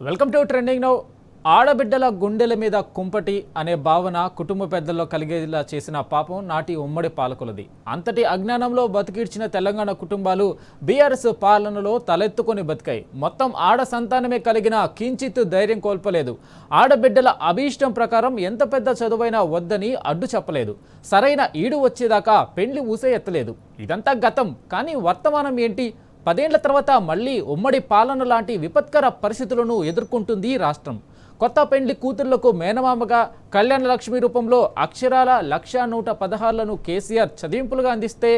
Welcome to trending now. ఆడబిడ్డల గుండెల మీద కుంపటి అనే భావన కుటుంబ పెద్దల్లో కలిగేలా చేసిన పాపం నాటి ఉమ్మడి పాలకులది. అంతటి అజ్ఞానంలో బతికిడ్చిన తెలంగాణ కుటుంబాలు బీఆర్ఎస్ పాలనలో తలెత్తుకొని బతికాయి. మొత్తం ఆడ సంతానమే కలిగిన కించిత్ ధైర్యం కోల్పోలేదు. ఆడబిడ్డల అభీష్టం ప్రకారం ఎంత పెద్ద చదువైనా వద్దని అడ్డు చెప్పలేదు. సరైన ఈడు వచ్చేదాకా పెండ్లి ఊసే ఎత్తలేదు. ఇదంతా గతం. కానీ వర్తమానం ఏంటి? 10 ఏళ్ల తర్వాత మళ్ళీ ఉమ్మడి పాలన లాంటి విపత్కర పరిస్థితులను ఎదుర్కొంటుంది రాష్ట్రం. కొత్త పెండ్లి కూతుర్లకు మేనమామగా కళ్యాణ లక్ష్మి రూపంలో అక్షరాల 1,116లను కేసీఆర్ చదివింపులుగా అందిస్తే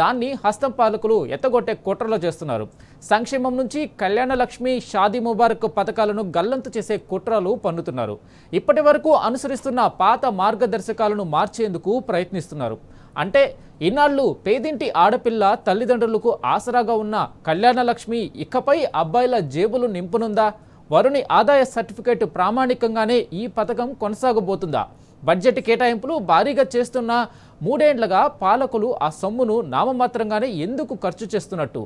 దాన్ని హస్తం పాలకులు ఎత్తగొట్టే కుట్రలు చేస్తున్నారు. సంక్షేమం నుంచి కళ్యాణ లక్ష్మి, షాదీ ముబారక్ పథకాలను గల్లంతు చేసే కుట్రలు పన్నుతున్నారు. ఇప్పటి వరకు అనుసరిస్తున్న పాత మార్గదర్శకాలను మార్చేందుకు ప్రయత్నిస్తున్నారు. అంటే ఇన్నాళ్ళు పేదింటి ఆడపిల్ల తల్లిదండ్రులకు ఆసరాగా ఉన్న కళ్యాణ లక్ష్మి ఇకపై అబ్బాయిల జేబులు నింపునుందా? వరుని ఆదాయ సర్టిఫికేట్ ప్రామాణికంగానే ఈ పథకం కొనసాగబోతుందా? బడ్జెట్ కేటాయింపులు భారీగా చేస్తున్న 3 ఏళ్లుగా పాలకులు ఆ సొమ్మును నామమాత్రంగానే ఎందుకు ఖర్చు చేస్తున్నట్టు?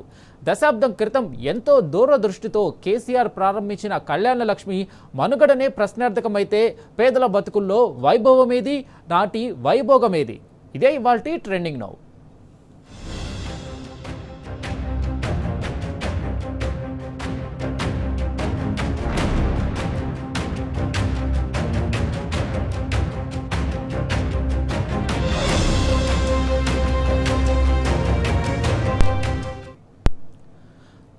దశాబ్దం క్రితం ఎంతో దూరదృష్టితో కేసీఆర్ ప్రారంభించిన కళ్యాణ లక్ష్మి మనుగడనే ప్రశ్నార్థకమైతే పేదల బతుకుల్లో వైభవమేది, నాటి వైభోగమేది? ఇదే ఇవాల్టి ట్రెండింగ్ నౌ.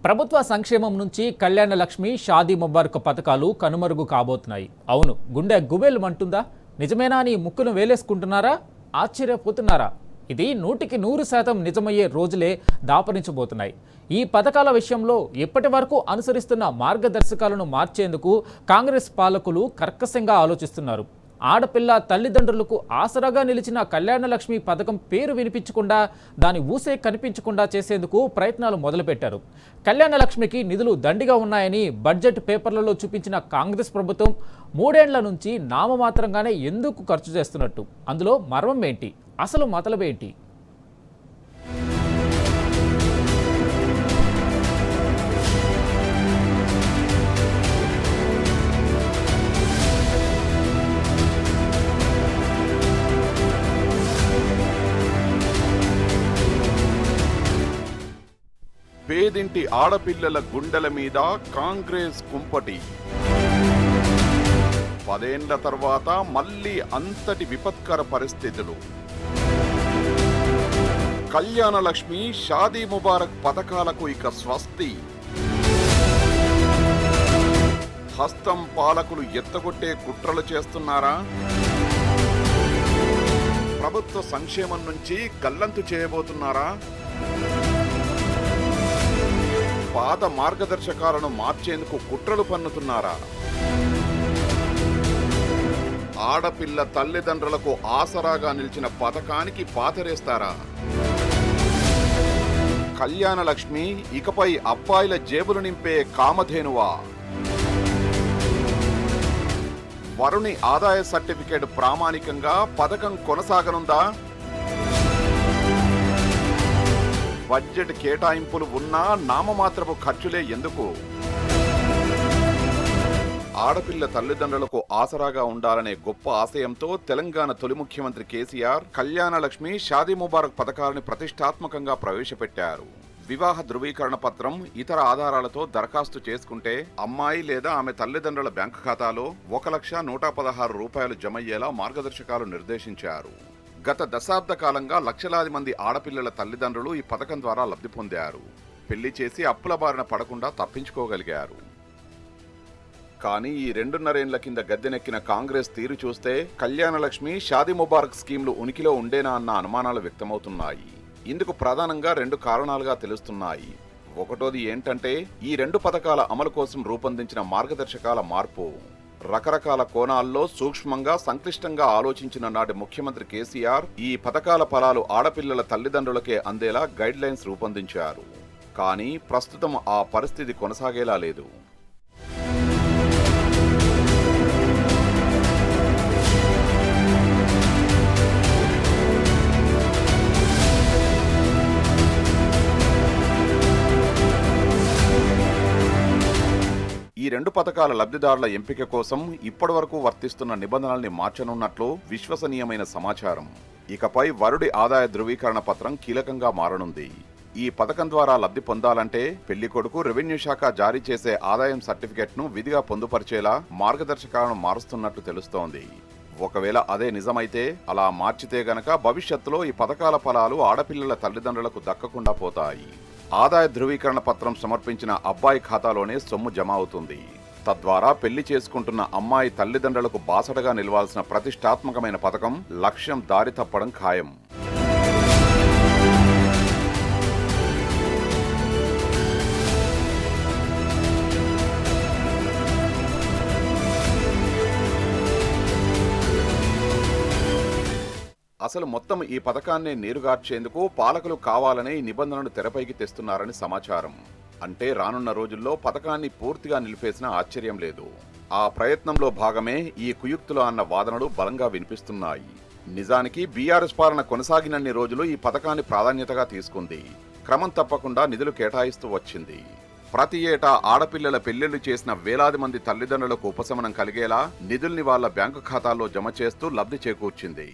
ప్రభుత్వ సంక్షేమం నుంచి కళ్యాణ లక్ష్మి, షాదీ ముబారక్ పథకాలు కనుమరుగు కాబోతున్నాయి. అవును, గుండె గుబేలుమంటుందా? నిజమేనా అని ముక్కును వేలేసుకుంటున్నారా? ఆశ్చర్యపోతున్నారా? ఇది 100% నిజమయ్యే రోజులే దాపరించబోతున్నాయి. ఈ పథకాల విషయంలో ఇప్పటి వరకు అనుసరిస్తున్న మార్గదర్శకాలను మార్చేందుకు కాంగ్రెస్ పాలకులు కర్కశంగా ఆలోచిస్తున్నారు. ఆడపిల్ల తల్లిదండ్రులకు ఆసరాగా నిలిచిన కళ్యాణ లక్ష్మి పథకం పేరు వినిపించకుండా, దాని ఊసే కనిపించకుండా చేసేందుకు ప్రయత్నాలు మొదలుపెట్టారు. కళ్యాణ లక్ష్మికి నిధులు దండిగా ఉన్నాయని బడ్జెట్ పేపర్లలో చూపించిన కాంగ్రెస్ ప్రభుత్వం 3 ఏళ్ల నుంచి నామమాత్రంగానే ఎందుకు ఖర్చు చేస్తున్నట్టు? అందులో మర్మం ఏంటి? అసలు మతలబేంటి? పేదింటి ఆడపిల్లల గుండెల మీద కాంగ్రెస్ కుంపటి. 10 ఏళ్ల తర్వాత మళ్ళీ అంతటి విపత్కర పరిస్థితులు. కళ్యాణ లక్ష్మి, షాదీ ముబారక్ పథకాలకు ఇక స్వస్తి. హస్తం పాలకులు ఎత్తగొట్టే కుట్రలు చేస్తున్నారా? ప్రభుత్వ సంక్షేమం నుంచి గల్లంతు చేయబోతున్నారా? పాత మార్గదర్శకాలను మార్చేందుకు కుట్రలు పన్నుతున్నారా? ఆడపిల్ల తల్లిదండ్రులకు ఆసరాగా నిలిచిన పథకానికి పాతరేస్తారా? కళ్యాణ లక్ష్మి ఇకపై అబ్బాయిల జేబులు నింపే కామధేనువా? వరుని ఆదాయ సర్టిఫికేట్ ప్రామాణికంగా పథకం కొనసాగనుందా? బడ్జెట్ కేటాయింపులు ఉన్నా నామమాత్రపు ఖర్చులే ఎందుకు? ఆడపిల్ల తల్లిదండ్రులకు ఆసరాగా ఉండాలనే గొప్ప ఆశయంతో తెలంగాణ తొలి ముఖ్యమంత్రి కేసీఆర్ కళ్యాణ లక్ష్మి, షాదీ ముబారక్ పథకాలను ప్రతిష్టాత్మకంగా ప్రవేశపెట్టారు. వివాహ ధృవీకరణ పత్రం, ఇతర ఆధారాలతో దరఖాస్తు చేసుకుంటే అమ్మాయి లేదా ఆమె తల్లిదండ్రుల బ్యాంకు ఖాతాలో 1,116 రూపాయలు జమయ్యేలా మార్గదర్శకాలు నిర్దేశించారు. గత దశాబ్ద కాలంగా లక్షలాది మంది ఆడపిల్లల తల్లిదండ్రులు ఈ పథకం ద్వారా లబ్ధి పొందారు. పెళ్లి చేసి అప్పుల బారిన పడకుండా తప్పించుకోగలిగారు. కానీ ఈ 2.5 ఏళ్ల కింద గద్దెనెక్కిన కాంగ్రెస్ తీరు చూస్తే కళ్యాణ లక్ష్మి, షాదీ ముబారక్ స్కీమ్లు ఉనికిలో ఉండేనా అన్న అనుమానాలు వ్యక్తమవుతున్నాయి. ఇందుకు ప్రధానంగా 2 కారణాలుగా తెలుస్తున్నాయి. ఒకటోది ఏంటంటే ఈ 2 పథకాల అమలు కోసం రూపొందించిన మార్గదర్శకాల మార్పు. రకరకాల కోణాల్లో సూక్ష్మంగా, సంక్లిష్టంగా ఆలోచించిన నాటి ముఖ్యమంత్రి కేసీఆర్ ఈ పథకాల ఫలాలు ఆడపిల్లల తల్లిదండ్రులకే అందేలా గైడ్ లైన్స్ రూపొందించారు. కానీ ప్రస్తుతం ఆ పరిస్థితి కొనసాగేలా లేదు. ఈ రెండు పథకాల లబ్ధిదారుల ఎంపిక కోసం ఇప్పటివరకు వర్తిస్తున్న నిబంధనల్ని మార్చనున్నట్లు విశ్వసనీయమైన సమాచారం. ఇకపై వరుడి ఆదాయ ధృవీకరణ పత్రం కీలకంగా మారనుంది. ఈ పథకం ద్వారా లబ్ధి పొందాలంటే పెళ్లి కొడుకు రెవెన్యూ శాఖ జారీ చేసే ఆదాయం సర్టిఫికెట్ను విధిగా పొందుపరిచేలా మార్గదర్శకాలను మారుస్తున్నట్లు తెలుస్తోంది. ఒకవేళ అదే నిజమైతే, అలా మార్చితే గనక భవిష్యత్తులో ఈ పథకాల ఫలాలు ఆడపిల్లల తల్లిదండ్రులకు దక్కకుండా పోతాయి. ఆదాయ ధృవీకరణ పత్రం సమర్పించిన అబ్బాయి ఖాతాలోనే సొమ్ము జమ అవుతుంది. తద్వారా పెళ్లి చేసుకుంటున్న అమ్మాయి తల్లిదండ్రులకు బాసటగా నిలవాల్సిన ప్రతిష్టాత్మకమైన పథకం లక్ష్యం దారి తప్పడం ఖాయం. అసలు మొత్తం ఈ పథకాన్ని నీరుగార్చేందుకు పాలకులు కావాలనే ఈ నిబంధనను తెరపైకి తెస్తున్నారని సమాచారం. అంటే రానున్న రోజుల్లో పథకాన్ని పూర్తిగా నిలిపేసినా ఆశ్చర్యం లేదు. ఆ ప్రయత్నంలో భాగమే ఈ కుయుక్తులు అన్న వాదనలు బలంగా వినిపిస్తున్నాయి. నిజానికి బీఆర్ఎస్ పాలన కొనసాగినన్ని రోజులు ఈ పథకాన్ని ప్రాధాన్యతగా తీసుకుంది. క్రమం తప్పకుండా నిధులు కేటాయిస్తూ వచ్చింది. ప్రతి ఏటా ఆడపిల్లల పెళ్లిళ్లు చేసిన వేలాది మంది తల్లిదండ్రులకు ఉపశమనం కలిగేలా నిధుల్ని వాళ్ల బ్యాంకు ఖాతాల్లో జమ చేస్తూ లబ్ధి చేకూర్చింది.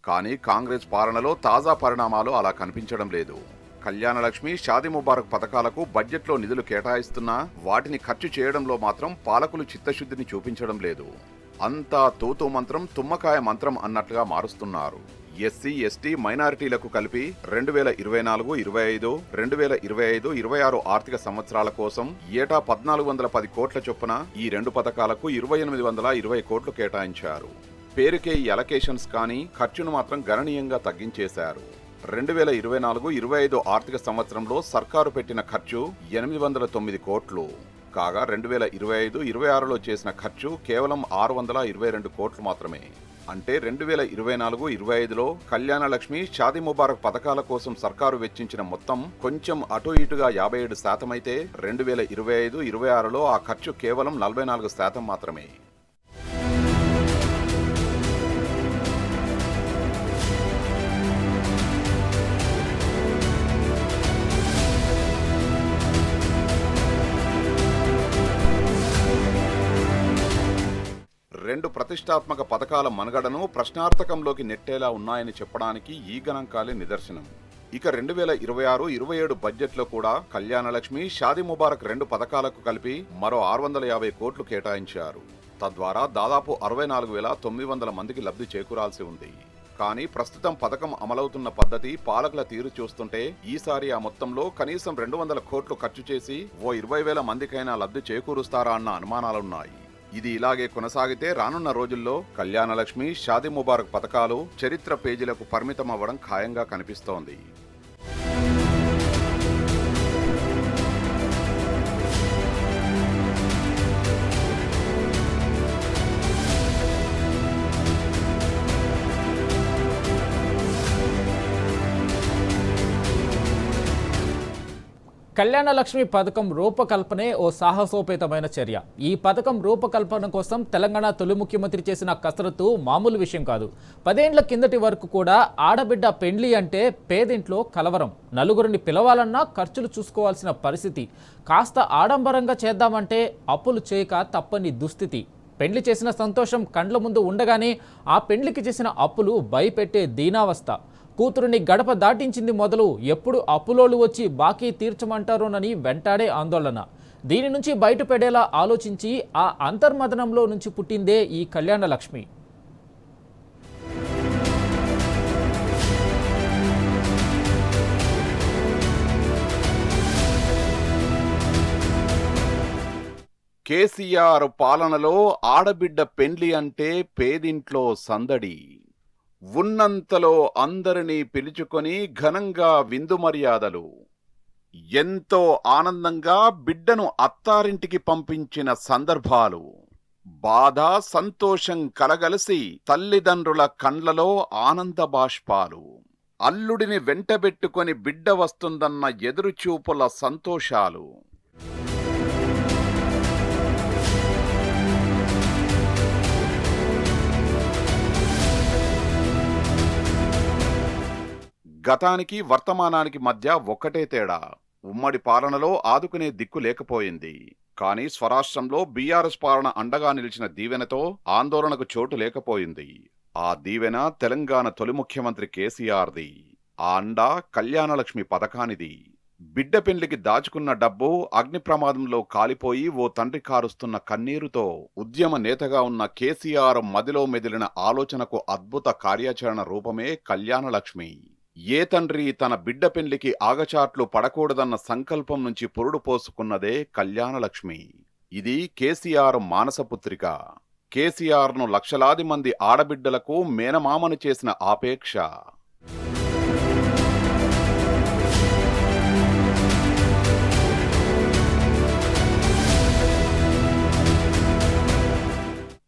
కానీ కాంగ్రెస్ పాలనలో తాజా పరిణామాలు అలా కనిపించడం లేదు. కళ్యాణలక్ష్మి, షాదీ ముబారక్ పథకాలకు బడ్జెట్లో నిధులు కేటాయిస్తున్నా వాటిని ఖర్చు చేయడంలో మాత్రం పాలకులు చిత్తశుద్ధిని చూపించడం లేదు. అంతా తూతూ మంత్రం, తుమ్మకాయ మంత్రం అన్నట్లుగా మారుస్తున్నారు. ఎస్సీ, ఎస్టీ, మైనారిటీలకు కలిపి 2024-25, 2025-26 ఆర్థిక సంవత్సరాల కోసం ఏటా 1410 కోట్ల చొప్పున ఈ రెండు పథకాలకు 2820 కోట్లు కేటాయించారు. పేరుకే ఈ అలకేషన్స్ కానీ ఖర్చును మాత్రం గణనీయంగా తగ్గించేశారు. 2024-25 ఆర్థిక సంవత్సరంలో సర్కారు పెట్టిన ఖర్చు 809 కోట్లు కాగా 2025-26లో చేసిన ఖర్చు కేవలం 622 కోట్లు మాత్రమే. అంటే 2024-25లో కళ్యాణలక్ష్మి, షాదీ ముబారక్ పథకాల కోసం సర్కారు వెచ్చించిన మొత్తం కొంచెం అటు ఇటుగా 57% అయితే 2025-26లో ఆ ఖర్చు కేవలం 44% మాత్రమే. రెండు ప్రతిష్టాత్మక పథకాల మనుగడను ప్రశ్నార్థకంలోకి నెట్టేలా ఉన్నాయని చెప్పడానికి ఈ గణాంకాలే నిదర్శనం. ఇక 2026-27 బడ్జెట్లో కూడా కళ్యాణలక్ష్మి, షాదీ ముబారక్ రెండు పథకాలకు కలిపి మరో 650 కోట్లు కేటాయించారు. తద్వారా దాదాపు 64,900 మందికి లబ్ధి చేకూరాల్సి ఉంది. కానీ ప్రస్తుతం పథకం అమలవుతున్న పద్ధతి, పాలకుల తీరు చూస్తుంటే ఈసారి ఆ మొత్తంలో కనీసం 200 కోట్లు ఖర్చు చేసి ఓ 20,000 మందికైనా లబ్ధి చేకూరుస్తారా అన్న అనుమానాలున్నాయి. ఇది ఇలాగే కొనసాగితే రానున్న రోజుల్లో కళ్యాణలక్ష్మి, షాదీ ముబారక్ పథకాలు చరిత్ర పేజీలకు పరిమితం అవ్వడం ఖాయంగా కనిపిస్తోంది. కళ్యాణలక్ష్మి పథకం రూపకల్పనే ఓ సాహసోపేతమైన చర్య. ఈ పథకం రూపకల్పన కోసం తెలంగాణ తొలి ముఖ్యమంత్రి చేసిన కసరత్తు మామూలు విషయం కాదు. 10 ఏళ్ల కిందటి వరకు కూడా ఆడబిడ్డ పెండ్లి అంటే పేదింట్లో కలవరం. నలుగురిని పిలవాలన్నా ఖర్చులు చూసుకోవాల్సిన పరిస్థితి. కాస్త ఆడంబరంగా చేద్దామంటే అప్పులు చేయక తప్పని దుస్థితి. పెండ్లి చేసిన సంతోషం కండ్ల ముందు ఉండగానే ఆ పెండ్లికి చేసిన అప్పులు భయపెట్టే దీనావస్థ. కూతురుని గడప దాటించింది మొదలు ఎప్పుడు అప్పులోళ్ళు వచ్చి బాకీ తీర్చమంటారోనని వెంటాడే ఆందోళన. దీని నుంచి బయటపడేలా ఆలోచించి ఆ అంతర్మదనంలో నుంచి పుట్టిందే ఈ కళ్యాణలక్ష్మి. కేసీఆర్ పాలనలో ఆడబిడ్డ పెండ్లి అంటే పేదింట్లో సందడి. ఉన్నంతలో అందరినీ పిలుచుకొని ఘనంగా విందు మర్యాదలు. ఎంతో ఆనందంగా బిడ్డను అత్తారింటికి పంపించిన సందర్భాలు. బాధ, సంతోషం కలగలిసి తల్లిదండ్రుల కండ్లలో ఆనంద బాష్పాలు. అల్లుడిని వెంటబెట్టుకొని బిడ్డ వస్తుందన్న ఎదురుచూపుల సంతోషాలు. గతానికి వర్తమానానికి మధ్య ఒక్కటే తేడా. ఉమ్మడి పాలనలో ఆదుకునే దిక్కు లేకపోయింది. కానీ స్వరాష్ట్రంలో బీఆర్ఎస్ పాలన అండగా నిలిచిన దీవెనతో ఆందోళనకు చోటు లేకపోయింది. ఆ దీవెన తెలంగాణ తొలి ముఖ్యమంత్రి కేసీఆర్ది. ఆ అండ కళ్యాణలక్ష్మి పథకానిది. బిడ్డ పెండ్లికి దాచుకున్న డబ్బు అగ్ని ప్రమాదంలో కాలిపోయి ఓ తండ్రి కారుస్తున్న కన్నీరుతో ఉద్యమ నేతగా ఉన్న కేసీఆర్ మదిలో మెదిలిన ఆలోచనకు అద్భుత కార్యాచరణ రూపమే కళ్యాణలక్ష్మి. ఏ తండ్రి తన బిడ్డ పెండ్లికి ఆగచాట్లు పడకూడదన్న సంకల్పం నుంచి పురుడు పోసుకున్నదే కళ్యాణలక్ష్మి. ఇది కేసీఆర్ మానసపుత్రిక. కేసీఆర్ను లక్షలాది మంది ఆడబిడ్డలకు మేనమామను చేసిన ఆపేక్ష.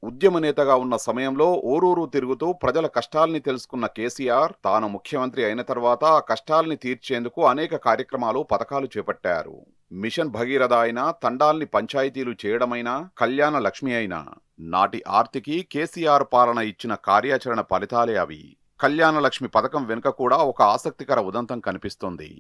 ఉద్యమ నేతగా ఉన్న సమయంలో ఊరూరు తిరుగుతూ ప్రజల కష్టాల్ని తెలుసుకున్న కేసీఆర్ తాను ముఖ్యమంత్రి అయిన తర్వాత ఆ కష్టాల్ని తీర్చేందుకు అనేక కార్యక్రమాలు పథకాలు చేపట్టారు. మిషన్ భగీరథ అయినా, తండాల్ని పంచాయతీలు చేయడమైనా, కళ్యాణ లక్ష్మి అయినా నాటి ఆర్తికి కేసీఆర్ పాలన ఇచ్చిన కార్యాచరణ ఫలితాలే అవి. కళ్యాణ లక్ష్మి పథకం వెనుక కూడా ఒక ఆసక్తికర ఉదంతం కనిపిస్తుంది.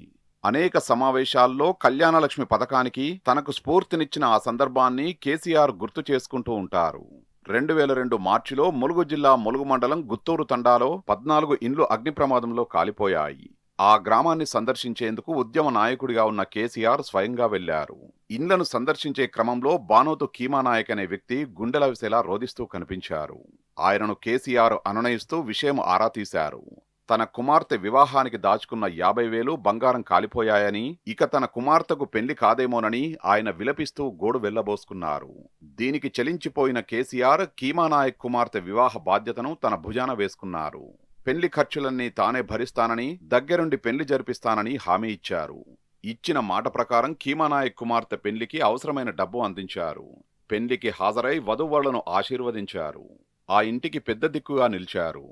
అనేక సమావేశాల్లో కళ్యాణలక్ష్మి పథకానికి తనకు స్ఫూర్తినిచ్చిన ఆ సందర్భాన్ని కేసీఆర్ గుర్తు చేసుకుంటూ ఉంటారు. 2002 మార్చిలో ములుగు జిల్లా ములుగు మండలం గుత్తూరు తండాలో 14 ఇండ్లు అగ్ని ప్రమాదంలో కాలిపోయాయి. ఆ గ్రామాన్ని సందర్శించేందుకు ఉద్యమ నాయకుడిగా ఉన్న కేసీఆర్ స్వయంగా వెళ్లారు. ఇండ్లను సందర్శించే క్రమంలో బానోతు కీమానాయక్ అనే వ్యక్తి గుండెల విసేలా రోదిస్తూ కనిపించారు. ఆయనను కేసీఆర్ అనునయిస్తూ విషయం ఆరా తీశారు. తన కుమార్తె వివాహానికి దాచుకున్న 50,000 బంగారం కాలిపోయాయని, ఇక తన కుమార్తెకు పెళ్లి కాదేమోనని ఆయన విలపిస్తూ గోడు వెళ్లబోసుకున్నారు. దీనికి చలించిపోయిన కేసీఆర్ కీమానాయక్ కుమార్తె వివాహ బాధ్యతను తన భుజాన వేసుకున్నారు. పెళ్లి ఖర్చులన్నీ తానే భరిస్తానని, దగ్గరుండి పెళ్లి జరిపిస్తానని హామీ ఇచ్చారు. ఇచ్చిన మాట ప్రకారం కీమానాయక్ కుమార్తె పెళ్లికి అవసరమైన డబ్బు అందించారు. పెళ్లికి హాజరై వధూవరులను ఆశీర్వదించారు. ఆ ఇంటికి పెద్ద దిక్కుగా నిలిచారు.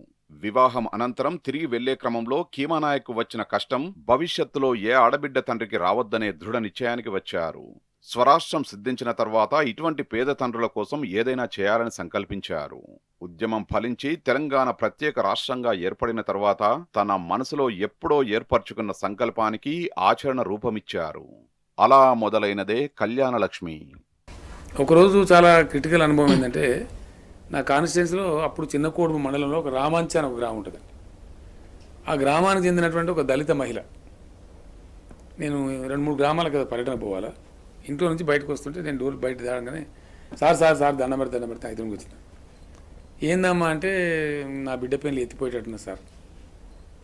వివాహం అనంతరం తిరిగి వెళ్లే క్రమంలో కీమానాయక్ వచ్చిన కష్టం భవిష్యత్తులో ఏ ఆడబిడ్డ తండ్రికి రావద్దనే దృఢ నిశ్చయానికి వచ్చారు. స్వరాష్ట్రం సిద్ధించిన తర్వాత ఇటువంటి పేద తండ్రుల కోసం ఏదైనా చేయాలని సంకల్పించారు. ఉద్యమం ఫలించి తెలంగాణ ప్రత్యేక రాష్ట్రంగా ఏర్పడిన తర్వాత తన మనసులో ఎప్పుడో ఏర్పరచుకున్న సంకల్పానికి ఆచరణ రూపమిచ్చారు. అలా మొదలైనదే కళ్యాణలక్ష్మి. ఒకరోజు చాలా క్రిటికల్ అనుభవం ఏంటంటే, నా కాన్స్టిట్యున్సీలో అప్పుడు చిన్నకోడుపు మండలంలో ఒక రామాంచి అని ఒక గ్రామం ఉంటుంది. ఆ గ్రామానికి చెందినటువంటి ఒక దళిత మహిళ. నేను 2-3 గ్రామాల కదా పర్యటన పోవాలా. ఇంట్లో నుంచి బయటకు వస్తుంటే నేను డోర్ బయట దాడగానే సార్ దండం పెడితే 5 వచ్చింది. ఏందమ్మా అంటే, నా బిడ్డ పెళ్లి ఎత్తిపోయేటట్టున్నా సార్.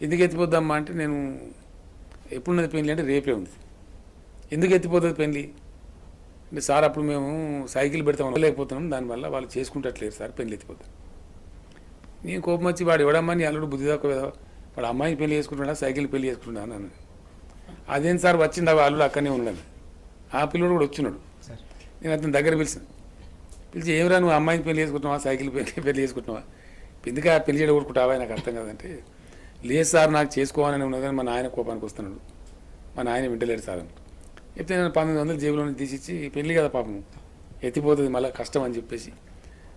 ఎందుకు ఎత్తిపోద్దమ్మా అంటే, నేను ఎప్పుడున్నది పెళ్లి అంటే రేపే ఉంది. ఎందుకు ఎత్తిపోతుంది పెళ్లి అంటే, సార్ అప్పుడు మేము సైకిల్ పెడతాం లేకపోతున్నాం, దానివల్ల వాళ్ళు చేసుకుంటట్లేరు సార్, పెళ్లి ఎత్తిపోతాం. నేను కోపం వచ్చి, వాడు ఎవడమ్మా నీ అల్లుడు బుద్ధి తక్కువ, వాడు అమ్మాయిని పెళ్లి చేసుకుంటున్నా, సైకిల్ పెళ్లి చేసుకుంటున్నా అన్నాను. అదేం సార్ వచ్చింది, అల్లుడు అక్కడనే ఉన్నాడు. ఆ పిల్లడు కూడా వచ్చినాడు. నేను అతని దగ్గర పిలిచి, ఏమిరా నువ్వు అమ్మాయిని పెళ్లి చేసుకుంటున్నావా, సైకిల్ పెళ్లి చేసుకుంటున్నావా, ఎందుకు ఆ పెళ్లి చేయడం కొట్టుకుంటావా, నాకు అర్థం కాదంటే, లేదు సార్ నాకు చేసుకోవాలని ఉన్నది కానీ మా నాయన కోపానికి వస్తున్నాడు, మా నాయన వింటలేడు సార్ అని చెప్తే, నేను 1900 జేబులో తీసిచ్చి, పెళ్లి కదా పాపం ఎత్తిపోతుంది మళ్ళీ కష్టం అని చెప్పేసి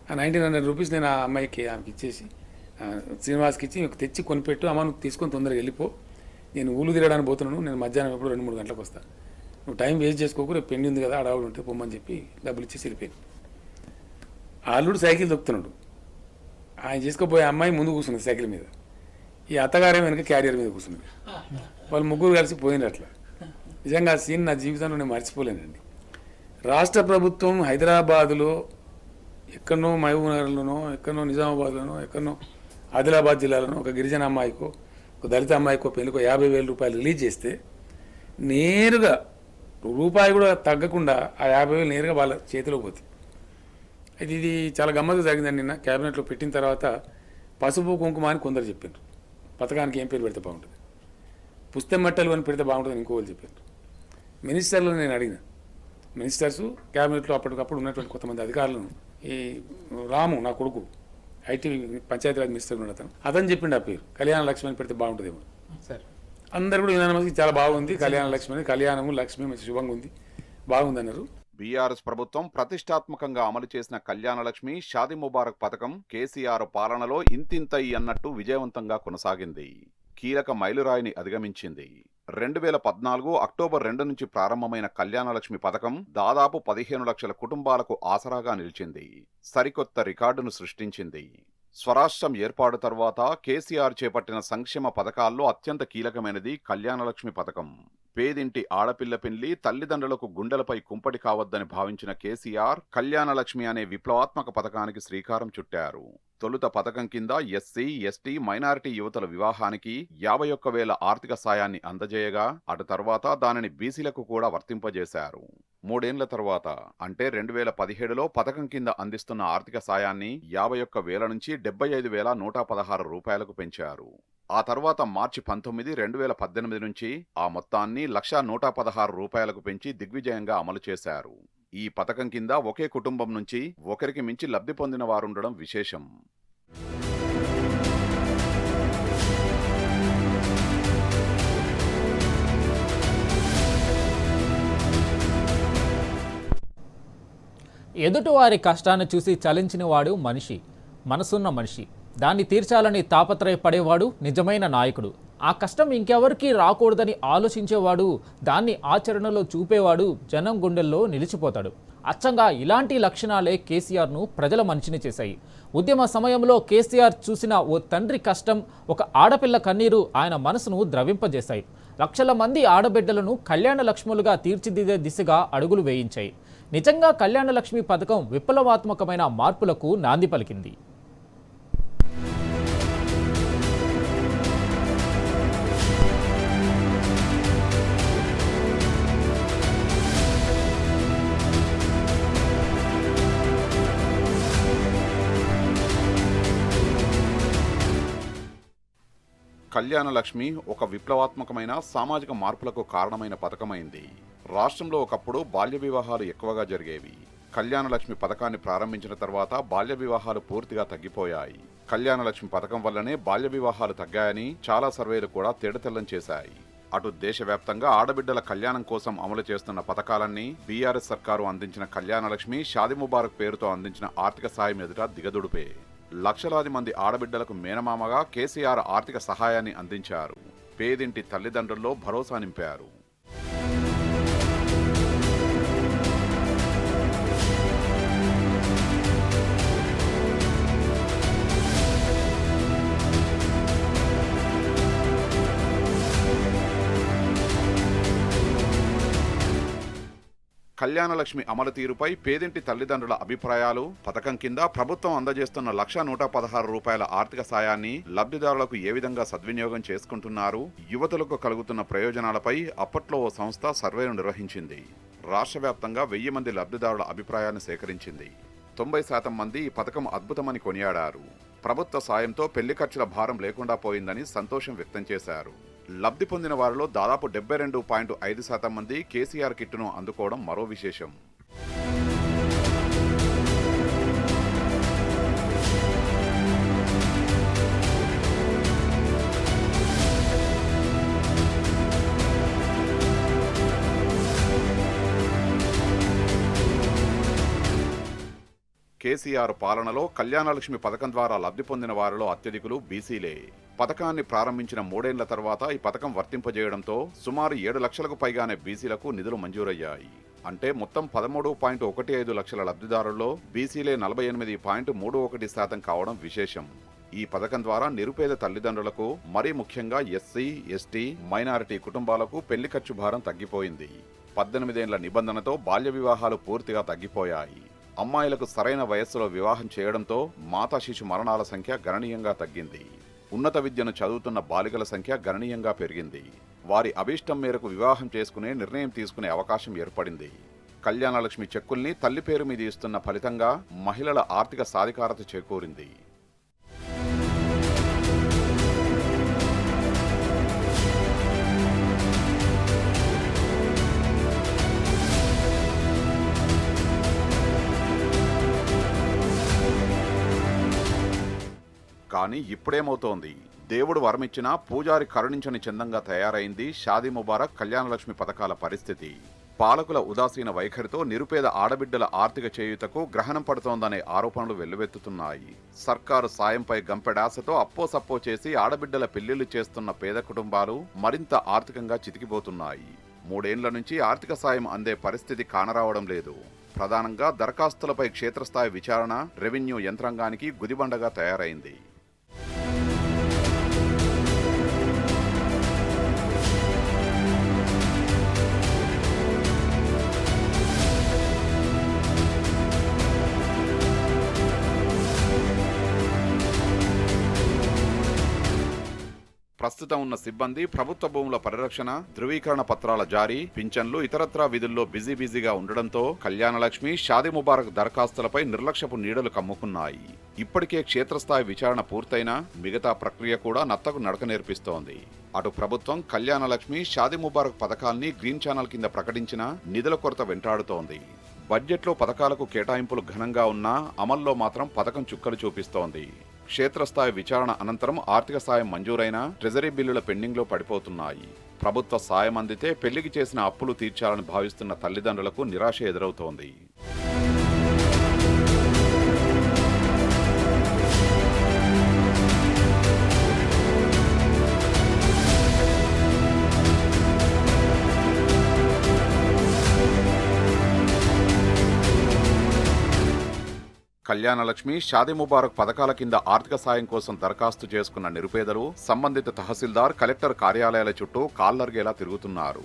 ఆ 1900 రూపీస్ నేను ఆ అమ్మాయికి ఆమెకి ఇచ్చేసి, శ్రీనివాస్కి ఇచ్చి, మీకు తెచ్చి కొనిపెట్టు, అమ్మ నువ్వు తీసుకొని తొందరగా వెళ్ళిపో, నేను ఊళ్ళు తిరగడానికి పోతున్నాను, నేను మధ్యాహ్నం ఎప్పుడు 2-3 గంటలకు వస్తాను, నువ్వు టైం వేస్ట్ చేసుకోకు, రేపు పెళ్లి ఉంది కదా అడవుడు ఉంటే పొమ్మని చెప్పి డబ్బులు ఇచ్చేసి వెళ్ళిపోయింది. ఆ అల్లుడు సైకిల్ దొక్కుతున్నాడు. ఆయన చేసుకోపోయే అమ్మాయి ముందు కూర్చుంది సైకిల్ మీద, ఈ అత్తగారే వెనక క్యారియర్ మీద కూర్చుంది. వాళ్ళు ముగ్గురు కలిసి పోయినారు. అట్లా నిజంగా ఆ సీన్ నా జీవితంలో నేను మర్చిపోలేనండి. రాష్ట్ర ప్రభుత్వం హైదరాబాదులో ఎక్కడనో మహబూబ్నగర్లోనో, ఎక్కడనో నిజామాబాద్లోనో, ఎక్కడనో ఆదిలాబాద్ జిల్లాలోనో ఒక గిరిజన అమ్మాయికో, ఒక దళిత అమ్మాయికో పెళ్లికో 50,000 రూపాయలు రిలీజ్ చేస్తే, నేరుగా రూపాయి కూడా తగ్గకుండా ఆ 50,000 నేరుగా వాళ్ళ చేతిలో పోతుంది. అయితే ఇది చాలా గమ్మత్తు జరిగిందండి. నిన్న క్యాబినెట్లో పెట్టిన తర్వాత పసుపు కుంకుమ అని కొందరు చెప్పారు, పథకానికి ఏం పేరు పెడితే బాగుంటుంది, పుస్తెం మట్టలు అని పెడితే బాగుంటుందని ఇంకోళ్ళు చెప్పారు. మినిస్టర్లు నేను అడిగిన, మినిస్టర్స్ క్యాబినెట్లో అప్పటికప్పుడు ఉన్నటువంటి కొంతమంది అధికారులను, ఈ రాము నా కొడుకు ఐటీ పంచాయతీరాజ్ మినిస్టర్ ఉన్నాడు, అతను చెప్పిండు ఆ పేరు కళ్యాణ లక్ష్మి అని పెడితే బాగుంటుందేమో. అందరు కూడా యునానిమస్గా చాలా బాగుంది కళ్యాణ లక్ష్మి, కళ్యాణము లక్ష్మి మంచి శుభంగా ఉంది, బాగుంది అన్నారు. బీఆర్ఎస్ ప్రభుత్వం ప్రతిష్టాత్మకంగా అమలు చేసిన కళ్యాణలక్ష్మి, షాదీ ముబారక్ పథకం కేసీఆర్ పాలనలో ఇంతింతయి అన్నట్టు విజయవంతంగా కొనసాగింది. కీలక మైలురాయిని అధిగమించింది. 2014 అక్టోబర్ 2 నుంచి ప్రారంభమైన కళ్యాణలక్ష్మి పథకం దాదాపు 15 లక్షల కుటుంబాలకు ఆసరాగా నిలిచింది. సరికొత్త రికార్డును సృష్టించింది. స్వరాష్ట్రం ఏర్పాటు తర్వాత కేసీఆర్ చేపట్టిన సంక్షేమ పథకాల్లో అత్యంత కీలకమైనది కళ్యాణలక్ష్మి పథకం. పేదింటి ఆడపిల్ల పెళ్లి తల్లిదండ్రులకు గుండెలపై కుంపటి కావద్దని భావించిన కేసీఆర్ కళ్యాణలక్ష్మి అనే విప్లవాత్మక పథకానికి శ్రీకారం చుట్టారు. తొలుత పథకం కింద ఎస్సీ, ఎస్టీ, మైనారిటీ యువతుల వివాహానికి 51,000 ఆర్థిక సాయాన్ని అందజేయగా అటు తర్వాత దానిని బీసీలకు కూడా వర్తింపజేశారు. 3 ఏళ్ల తర్వాత అంటే 2017లో పథకం కింద అందిస్తున్న ఆర్థిక సాయాన్ని 51,000 నుంచి 75,116 రూపాయలకు పెంచారు. ఆ తర్వాత మార్చి 19, 2018 నుంచి ఆ మొత్తాన్ని 1,116 రూపాయలకు పెంచి దిగ్విజయంగా అమలు చేశారు. ఈ పథకం కింద ఒకే కుటుంబం నుంచి ఒకరికి మించి లబ్ధి పొందిన వారుండడం విశేషం. ఎదుటివారి కష్టాన్ని చూసి చలించినవాడు మనిషి, మనసున్న మనిషి. దాన్ని తీర్చాలని తాపత్రయపడేవాడు నిజమైన నాయకుడు. ఆ కష్టం ఇంకెవరికీ రాకూడదని ఆలోచించేవాడు, దాన్ని ఆచరణలో చూపేవాడు జనం గుండెల్లో నిలిచిపోతాడు. అచ్చంగా ఇలాంటి లక్షణాలే కేసీఆర్ను ప్రజల మనిషిని చేశాయి. ఉద్యమ సమయంలో కేసీఆర్ చూసిన ఓ తండ్రి కష్టం, ఒక ఆడపిల్ల కన్నీరు ఆయన మనసును ద్రవింపజేశాయి. లక్షల మంది ఆడబిడ్డలను కళ్యాణ లక్ష్ములుగా తీర్చిదిద్దే దిశగా అడుగులు వేయించాయి. నిజంగా కళ్యాణ లక్ష్మి పథకం విప్లవాత్మకమైన మార్పులకు నాంది పలికింది. కళ్యాణలక్ష్మి ఒక విప్లవాత్మకమైన సామాజిక మార్పులకు కారణమైన పథకమైంది. రాష్ట్రంలో ఒకప్పుడు బాల్య వివాహాలు ఎక్కువగా జరిగేవి. కళ్యాణలక్ష్మి పథకాన్ని ప్రారంభించిన తర్వాత బాల్య వివాహాలు పూర్తిగా తగ్గిపోయాయి. కళ్యాణలక్ష్మి పథకం వల్లనే బాల్య వివాహాలు తగ్గాయని చాలా సర్వేలు కూడా తేటతెల్లం చేశాయి. అటు దేశవ్యాప్తంగా ఆడబిడ్డల కళ్యాణం కోసం అమలు చేస్తున్న పథకాలన్నీ బీఆర్ఎస్ సర్కారు అందించిన కళ్యాణలక్ష్మి, షాదీ ముబారక్ పేరుతో అందించిన ఆర్థిక సాయం ఎదుట దిగదుడిపే. లక్షలాది మంది ఆడబిడ్డలకు మేనమామగా కేసీఆర్ ఆర్థిక సహాయాన్ని అందించారు. పేదింటి తల్లిదండ్రుల్లో భరోసా నింపారు. కళ్యాణలక్ష్మి అమలు తీరుపై పేదింటి తల్లిదండ్రుల అభిప్రాయాలు, పథకం కింద ప్రభుత్వం అందజేస్తున్న 1,116 రూపాయల ఆర్థిక సాయాన్ని లబ్ధిదారులకు ఏ విధంగా సద్వినియోగం చేసుకుంటున్నారు, యువతులకు కలుగుతున్న ప్రయోజనాలపై అప్పట్లో ఓ సంస్థ సర్వేను నిర్వహించింది. రాష్ట్ర వ్యాప్తంగా 1000 మంది లబ్ధిదారుల అభిప్రాయాన్ని సేకరించింది. 90% మంది ఈ పథకం అద్భుతమని కొనియాడారు. ప్రభుత్వ సాయంతో పెళ్లి ఖర్చుల భారం లేకుండా పోయిందని సంతోషం వ్యక్తం చేశారు. లబ్ధి పొందిన వారిలో దాదాపు 72.5% మంది కేసీఆర్ కిట్టును అందుకోవడం మరో విశేషం. కేసీఆర్ పాలనలో కళ్యాణలక్ష్మి పథకం ద్వారా లబ్ధి పొందిన వారిలో అత్యధికులు బీసీలే. పథకాన్ని ప్రారంభించిన 3 ఏళ్ల తర్వాత ఈ పథకం వర్తింపజేయడంతో సుమారు 7 లక్షలకు పైగానే బీసీలకు నిధులు మంజూరయ్యాయి. అంటే మొత్తం 13.15 లక్షల లబ్ధిదారుల్లో బీసీలే 48.31% కావడం విశేషం. ఈ పథకం ద్వారా నిరుపేద తల్లిదండ్రులకు, మరీ ముఖ్యంగా ఎస్సీ, ఎస్టీ, మైనారిటీ కుటుంబాలకు పెళ్లి ఖర్చు భారం తగ్గిపోయింది. 18 ఏళ్ల నిబంధనతో బాల్య వివాహాలు పూర్తిగా తగ్గిపోయాయి. అమ్మాయిలకు సరైన వయస్సులో వివాహం చేయడంతో మాతా శిశు మరణాల సంఖ్య గణనీయంగా తగ్గింది. ఉన్నత విద్యను చదువుతున్న బాలికల సంఖ్య గణనీయంగా పెరిగింది. వారి అభీష్టం మేరకు వివాహం చేసుకునే నిర్ణయం తీసుకునే అవకాశం ఏర్పడింది. కళ్యాణలక్ష్మి చెక్కుల్ని తల్లి పేరు మీద ఇస్తున్న ఫలితంగా మహిళల ఆర్థిక సాధికారత చేకూరింది. కానీ ఇప్పుడేమవుతోంది? దేవుడు వరమిచ్చినా పూజారి కరుణించని చందంగా తయారైంది షాదీ ముబారక్, కళ్యాణలక్ష్మి పథకాల పరిస్థితి. పాలకుల ఉదాసీన వైఖరితో నిరుపేద ఆడబిడ్డల ఆర్థిక చేయూతకు గ్రహణం పడుతోందనే ఆరోపణలు వెల్లువెత్తుతున్నాయి. సర్కారు సాయంపై గంపెడాసతో అప్పోసప్పో చేసి ఆడబిడ్డల పెళ్లిళ్లు చేస్తున్న పేద కుటుంబాలు మరింత ఆర్థికంగా చితికిపోతున్నాయి. 3 ఏళ్ల నుంచి ఆర్థిక సాయం అందే పరిస్థితి కానరావడం లేదు. ప్రధానంగా దరఖాస్తులపై క్షేత్రస్థాయి విచారణ రెవెన్యూ యంత్రాంగానికి గుదిబండగా తయారైంది. ప్రస్తుతం ఉన్న సిబ్బంది ప్రభుత్వ భూముల పరిరక్షణ, ధృవీకరణ పత్రాల జారీ, పింఛన్లు, ఇతరత్రా విధుల్లో బిజీగా ఉండడంతో కళ్యాణలక్ష్మి, షాదీ ముబారక్ దరఖాస్తులపై నిర్లక్ష్యపు నీడలు కమ్ముకున్నాయి. ఇప్పటికే క్షేత్రస్థాయి విచారణ పూర్తయినా మిగతా ప్రక్రియ కూడా నత్తకు నడక నేర్పిస్తోంది. అటు ప్రభుత్వం కళ్యాణలక్ష్మి, షాదీ ముబారక్ పథకాల్ని గ్రీన్ ఛానల్ కింద ప్రకటించినా నిధుల కొరత వెంటాడుతోంది. బడ్జెట్లో పథకాలకు కేటాయింపులు ఘనంగా ఉన్నా అమల్లో మాత్రం పథకం చుక్కలు చూపిస్తోంది. క్షేత్రస్థాయి విచారణ అనంతరం ఆర్థిక సాయం మంజూరైన ట్రెజరీ బిల్లుల పెండింగ్లో పడిపోతున్నాయి. ప్రభుత్వ సాయం అందితే పెళ్లికి చేసిన అప్పులు తీర్చాలని భావిస్తున్న తల్లిదండ్రులకు నిరాశ ఎదురవుతోంది. కళ్యాణలక్ష్మి, షాదీ ముబారక్ పథకాల కింద ఆర్థిక సాయం కోసం దరఖాస్తు చేసుకున్న నిరుపేదలు సంబంధిత తహసీల్దార్, కలెక్టర్ కార్యాలయాల చుట్టూ కాళ్లరిగేలా తిరుగుతున్నారు.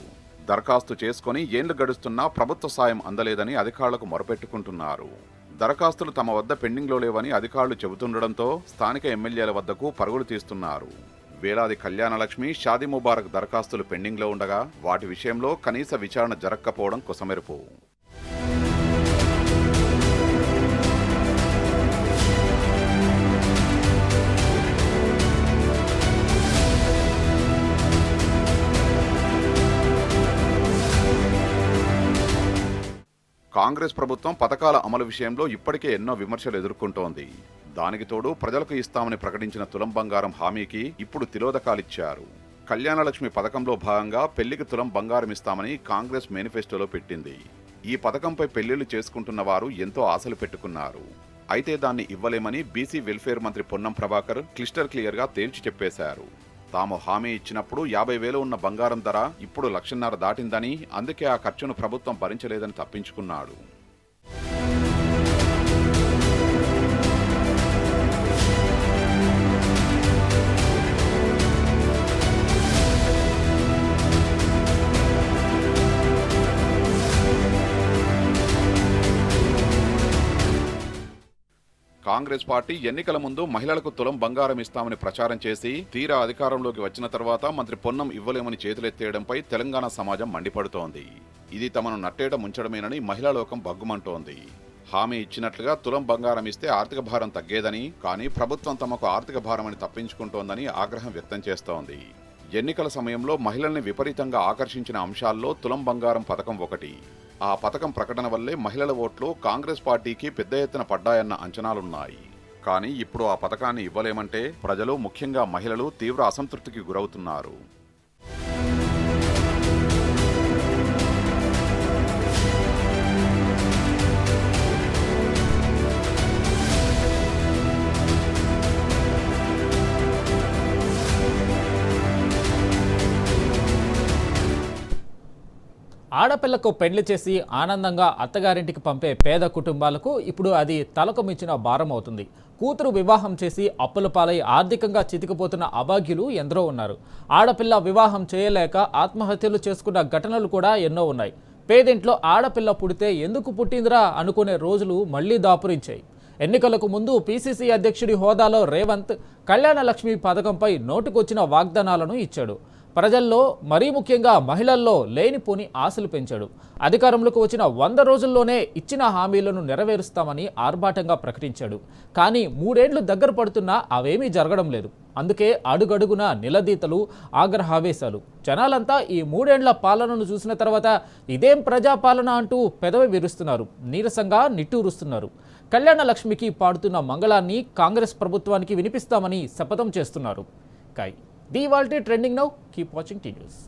దరఖాస్తు చేసుకుని ఏళ్లు గడుస్తున్నా ప్రభుత్వ సాయం అందలేదని అధికారులకు మొరపెట్టుకుంటున్నారు. దరఖాస్తులు తమ వద్ద పెండింగ్లో లేవని అధికారులు చెబుతుండటంతో స్థానిక ఎమ్మెల్యేల వద్దకు పరుగులు తీస్తున్నారు. వేలాది కళ్యాణలక్ష్మి, షాదీ ముబారక్ దరఖాస్తులు పెండింగ్లో ఉండగా వాటి విషయంలో కనీస విచారణ జరగకపోవడం కొసమెరుపు. కాంగ్రెస్ ప్రభుత్వం పథకాల అమలు విషయంలో ఇప్పటికే ఎన్నో విమర్శలు ఎదుర్కొంటోంది. దానికి తోడు ప్రజలకు ఇస్తామని ప్రకటించిన తులం బంగారం హామీకి ఇప్పుడు తిలోదకాలిచ్చారు. కళ్యాణలక్ష్మి పథకంలో భాగంగా పెళ్లికి తులం బంగారం ఇస్తామని కాంగ్రెస్ మేనిఫెస్టోలో పెట్టింది. ఈ పథకంపై పెళ్లిళ్లు చేసుకుంటున్న వారు ఎంతో ఆశలు పెట్టుకున్నారు. అయితే దాన్ని ఇవ్వలేమని బీసీ వెల్ఫేర్ మంత్రి పొన్నం ప్రభాకర్ క్లియర్గా తేల్చి చెప్పేశారు. తాము హామీ ఇచ్చినప్పుడు 50,000 ఉన్న బంగారం ధర ఇప్పుడు 1,50,000 దాటిందని, అందుకే ఆ ఖర్చును ప్రభుత్వం భరించలేదని తప్పించుకున్నాడు. కాంగ్రెస్ పార్టీ ఎన్నికల ముందు మహిళలకు తులం బంగారం ఇస్తామని ప్రచారం చేసి తీరా అధికారంలోకి వచ్చిన తర్వాత మంత్రి పొన్నం ఇవ్వలేమని చేతులెత్తేయడంపై తెలంగాణ సమాజం మండిపడుతోంది. ఇది తమను నట్టేట ముంచడమేనని మహిళా లోకం బగ్గుమంటోంది. హామీ ఇచ్చినట్లుగా తులం బంగారం ఇస్తే ఆర్థిక భారం తగ్గేదని, కానీ ప్రభుత్వం తమకు ఆర్థిక భారమని తప్పించుకుంటోందని ఆగ్రహం వ్యక్తం చేస్తోంది. ఎన్నికల సమయంలో మహిళల్ని విపరీతంగా ఆకర్షించిన అంశాల్లో తులం బంగారం పథకం ఒకటి. ఆ పథకం ప్రకటన వల్లే మహిళల ఓట్లు కాంగ్రెస్ పార్టీకి పెద్ద ఎత్తున పడ్డాయన్న అంచనాలున్నాయి. కానీ ఇప్పుడు ఆ పథకాన్ని ఇవ్వలేమంటే ప్రజలు, ముఖ్యంగా మహిళలు తీవ్ర అసంతృప్తికి గురవుతున్నారు. ఆడపిల్లకు పెళ్లి చేసి ఆనందంగా అత్తగారింటికి పంపే పేద కుటుంబాలకు ఇప్పుడు అది తలకు మించిన భారం అవుతుంది. కూతురు వివాహం చేసి అప్పుల పాలై ఆర్థికంగా చితికిపోతున్న అభాగ్యులు ఎందరో ఉన్నారు. ఆడపిల్ల వివాహం చేయలేక ఆత్మహత్యలు చేసుకున్న ఘటనలు కూడా ఎన్నో ఉన్నాయి. పేదింట్లో ఆడపిల్ల పుడితే ఎందుకు పుట్టిందిరా అనుకునే రోజులు మళ్లీ దాపురించాయి. ఎన్నికలకు ముందు పీసీసీ అధ్యక్షుడి హోదాలో రేవంత్ కళ్యాణలక్ష్మి పథకంపై నోటుకొచ్చిన వాగ్దానాలను ఇచ్చాడు. ప్రజల్లో, మరీ ముఖ్యంగా మహిళల్లో లేనిపోని ఆశలు పెంచాడు. అధికారంలోకి వచ్చిన 100 రోజుల్లోనే ఇచ్చిన హామీలను నెరవేరుస్తామని ఆర్భాటంగా ప్రకటించాడు. కానీ 3 ఏళ్లు దగ్గర పడుతున్నా అవేమీ జరగడం లేదు. అందుకే అడుగడుగున నిలదీతలు, ఆగ్రహావేశాలు. జనాలంతా ఈ 3 ఏళ్ల పాలనను చూసిన తర్వాత ఇదేం ప్రజాపాలన అంటూ పెదవి విరుస్తున్నారు, నీరసంగా నిట్టూరుస్తున్నారు. కళ్యాణలక్ష్మికి పాడుతున్న మంగళాన్ని కాంగ్రెస్ ప్రభుత్వానికి వినిపిస్తామని శపథం చేస్తున్నారు. ది ఇవాల్టి trending now. Keep watching tea news.